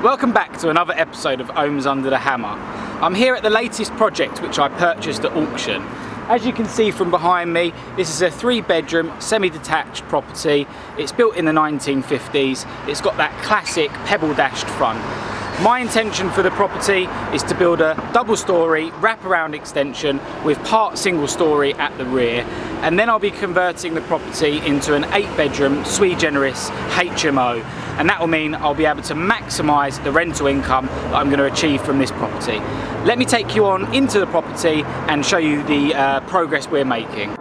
Welcome back to another episode of Ohms Under the Hammer. I'm here at the latest project which I purchased at auction. As you can see from behind me, this is a 3-bedroom semi-detached property. It's built in the 1950s. It's got that classic pebble-dashed front. My intention for the property is to build a double-storey wraparound extension with part single-storey at the rear, and then I'll be converting the property into an 8-bedroom Sui Generis HMO, and that will mean I'll be able to maximise the rental income that I'm going to achieve from this property. Let me take you on into the property and show you the progress we're making.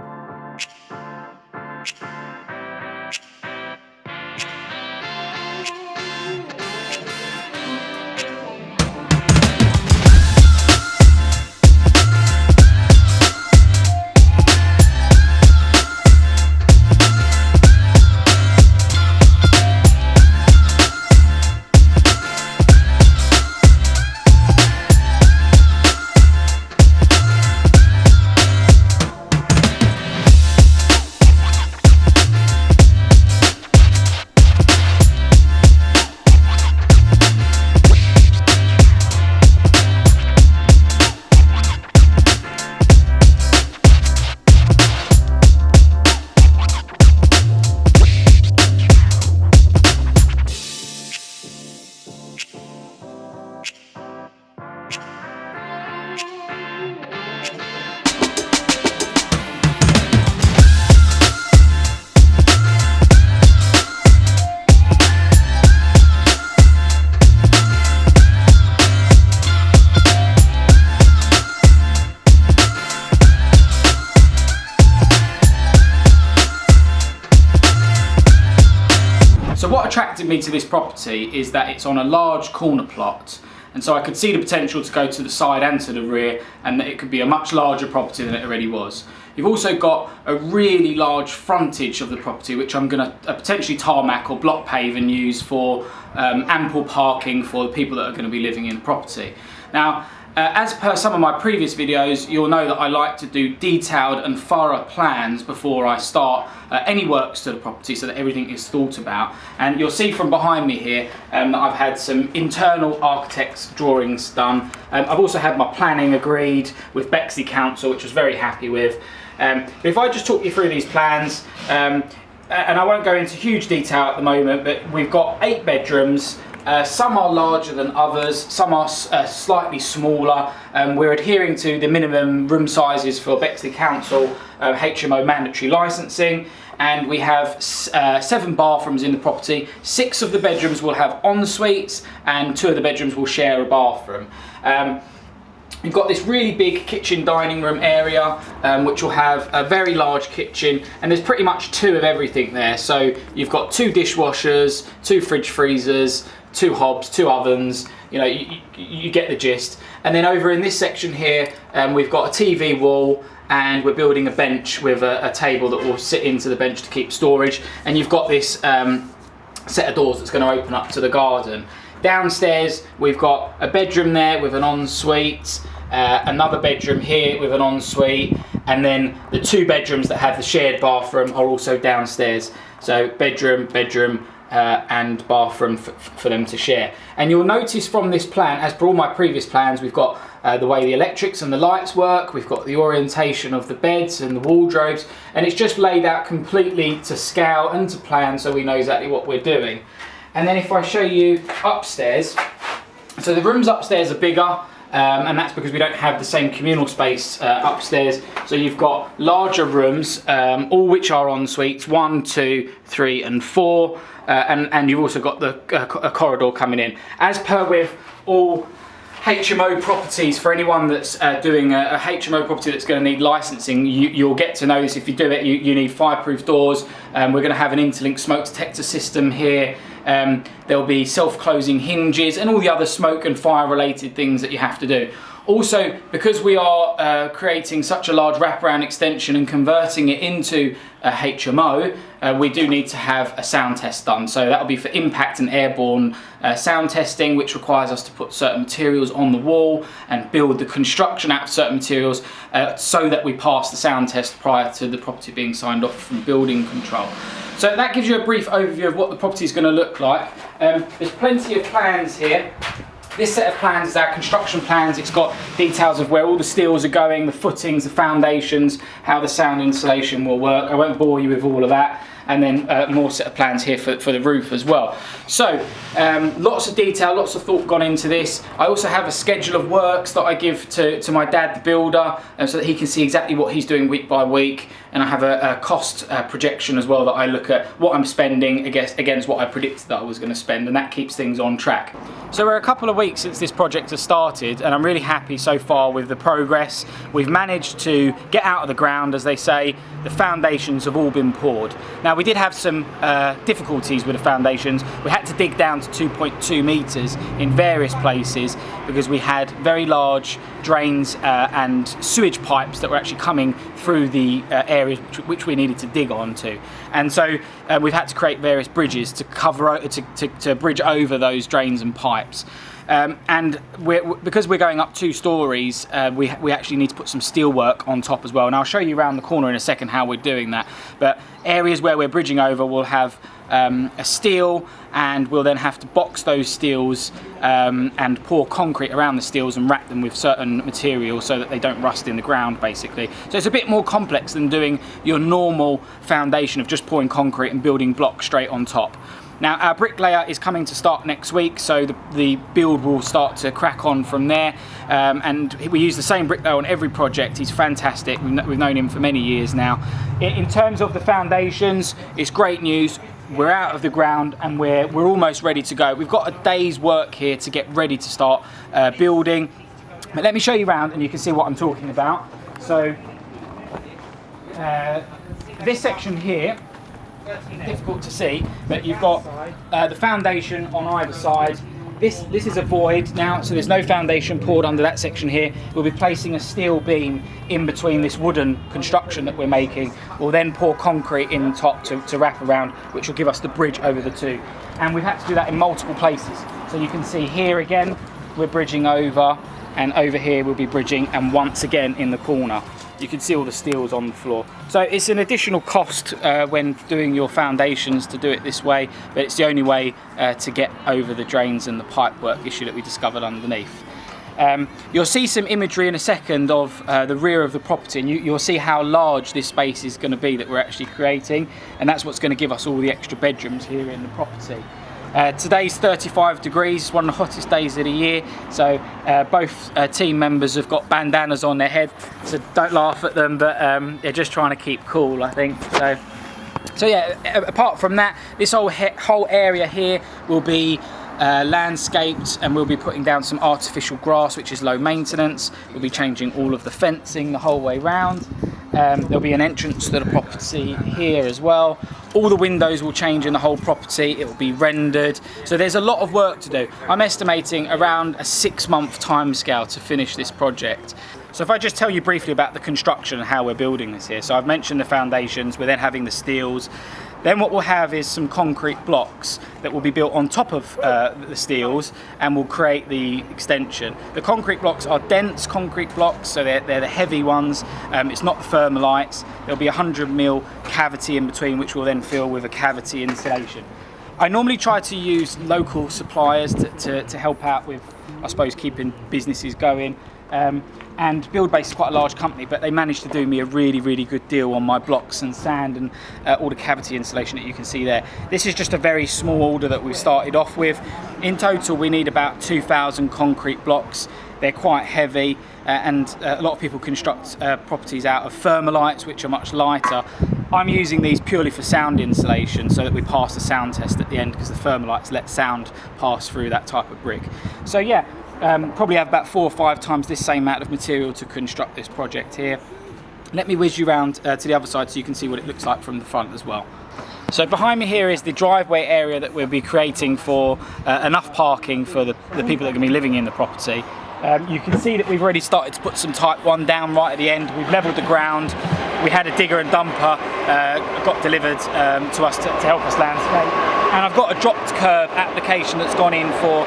So what attracted me to this property is that it's on a large corner plot, and so I could see the potential to go to the side and to the rear, and that it could be a much larger property than it already was. You've also got a really large frontage of the property, which I'm going to potentially tarmac or block pave and use for ample parking for the people that are going to be living in the property. Now, as per some of my previous videos, you'll know that I like to do detailed and thorough plans before I start any works to the property, so that everything is thought about. And you'll see from behind me here that I've had some internal architect's drawings done. I've also had my planning agreed with Bexley Council, which I was very happy with. If I just talk you through these plans, and I won't go into huge detail at the moment, but we've got 8 bedrooms. Some are larger than others, some are slightly smaller. We're adhering to the minimum room sizes for Bexley Council HMO mandatory licensing, and we have 7 bathrooms in the property. 6 of the bedrooms will have en-suites and 2 of the bedrooms will share a bathroom. You've got this really big kitchen dining room area, which will have a very large kitchen, and there's pretty much 2 of everything there. So you've got 2 dishwashers, 2 fridge freezers, 2 hobs, 2 ovens. You know, you get the gist. And then over in this section here, we've got a TV wall, and we're building a bench with a table that will sit into the bench to keep storage. And you've got this set of doors that's going to open up to the garden. Downstairs, we've got a bedroom there with an ensuite, another bedroom here with an ensuite, and then the 2 bedrooms that have the shared bathroom are also downstairs. So bedroom, and bathroom for them to share. And you'll notice from this plan, as per all my previous plans, we've got the way the electrics and the lights work, we've got the orientation of the beds and the wardrobes, and it's just laid out completely to scale and to plan, so we know exactly what we're doing. And then if I show you upstairs, so the rooms upstairs are bigger, and that's because we don't have the same communal space upstairs. So you've got larger rooms, all which are en suites, 1, 2, 3 and 4, and you've also got a corridor coming in. As per with all HMO properties, for anyone that's doing a HMO property that's going to need licensing, you'll get to know this. If you do it, you need fireproof doors. We're going to have an interlinked smoke detector system here. There'll be self-closing hinges and all the other smoke and fire related things that you have to do. Also, because we are creating such a large wraparound extension and converting it into a HMO, we do need to have a sound test done. So that will be for impact and airborne sound testing, which requires us to put certain materials on the wall and build the construction out of certain materials so that we pass the sound test prior to the property being signed off from building control. So that gives you a brief overview of what the property is going to look like. There's plenty of plans here. This set of plans is our construction plans. It's got details of where all the steels are going, the footings, the foundations, how the sound insulation will work. I won't bore you with all of that. And then more set of plans here for the roof as well. So lots of detail, lots of thought gone into this. I also have a schedule of works that I give to my dad, the builder, so that he can see exactly what he's doing week by week. And I have a cost projection as well that I look at what I'm spending against what I predicted that I was going to spend, and that keeps things on track. So we're a couple of weeks since this project has started, and I'm really happy so far with the progress. We've managed to get out of the ground, as they say. The foundations have all been poured. Now, we did have some difficulties with the foundations. We had to dig down to 2.2 meters in various places because we had very large drains and sewage pipes that were actually coming through the areas which we needed to dig onto. And so we've had to create various bridges to cover to bridge over those drains and pipes. And because we're going up 2 stories, we actually need to put some steel work on top as well. And I'll show you around the corner in a second how we're doing that. But areas where we're bridging over will have a steel, and we'll then have to box those steels and pour concrete around the steels and wrap them with certain materials so that they don't rust in the ground, basically. So it's a bit more complex than doing your normal foundation of just pouring concrete and building blocks straight on top. Now, our bricklayer is coming to start next week, so the build will start to crack on from there. And we use the same bricklayer on every project. He's fantastic. We've known him for many years now. In terms of the foundations, it's great news. We're out of the ground and we're almost ready to go. We've got a day's work here to get ready to start building. But let me show you around and you can see what I'm talking about. So this section here, difficult to see, but you've got the foundation on either side. This is a void now, so there's no foundation poured under that section here. We'll be placing a steel beam in between this wooden construction that we're making. We'll then pour concrete in top to wrap around, which will give us the bridge over the two. And we've had to do that in multiple places. So you can see here again, we're bridging over, and over here we'll be bridging, and once again in the corner. You can see all the steels on the floor. So it's an additional cost when doing your foundations to do it this way, but it's the only way to get over the drains and the pipework issue that we discovered underneath. You'll see some imagery in a second of the rear of the property, and you'll see how large this space is going to be that we're actually creating, and that's what's going to give us all the extra bedrooms here in the property. Today's 35 degrees, one of the hottest days of the year, so both team members have got bandanas on their head, so don't laugh at them, but they're just trying to keep cool, I think. So yeah, apart from that, this whole area here will be landscaped, and we'll be putting down some artificial grass, which is low maintenance. We'll be changing all of the fencing the whole way round. There'll be an entrance to the property here as well. All the windows will change in the whole property. It will be rendered. So there's a lot of work to do. I'm estimating around a 6-month timescale to finish this project. So if I just tell you briefly about the construction and how we're building this here. So I've mentioned the foundations, we're then having the steels. Then what we'll have is some concrete blocks that will be built on top of the steels, and will create the extension. The concrete blocks are dense concrete blocks, so they're the heavy ones. It's not the thermalites. There'll be a 100mm cavity in between, which will then fill with a cavity insulation. I normally try to use local suppliers to help out with, I suppose, keeping businesses going. And BuildBase is quite a large company, but they managed to do me a really good deal on my blocks and sand and all the cavity insulation that you can see there. This is just a very small order that we've started off with. In total, we need about 2,000 concrete blocks. They're quite heavy, and a lot of people construct properties out of thermalites, which are much lighter. I'm using these purely for sound insulation, so that we pass the sound test at the end, because the thermalites let sound pass through that type of brick. So yeah, probably have about 4 or 5 times this same amount of material to construct this project here. Let me whiz you around to the other side so you can see what it looks like from the front as well. So behind me here is the driveway area that we'll be creating for enough parking for the people that are going to be living in the property. You can see that we've already started to put some type 1 down right at the end. We've levelled the ground. We had a digger and dumper got delivered to us to help us landscape. And I've got a dropped curb application that's gone in for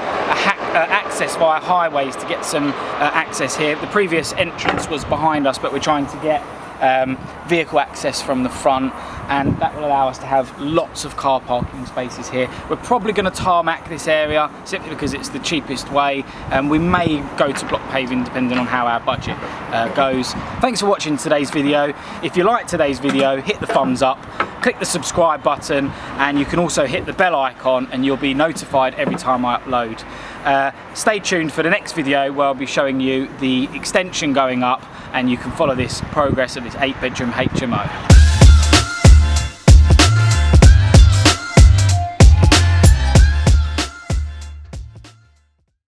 access via highways to get some access here. The previous entrance was behind us, but we're trying to get vehicle access from the front, and that will allow us to have lots of car parking spaces here. We're probably going to tarmac this area simply because it's the cheapest way, and we may go to block paving depending on how our budget goes. Thanks for watching today's video. If you like today's video, hit the thumbs up, click the subscribe button, and you can also hit the bell icon and you'll be notified every time I upload. Stay tuned for the next video where I'll be showing you the extension going up, and you can follow this progress of this 8-bedroom HMO.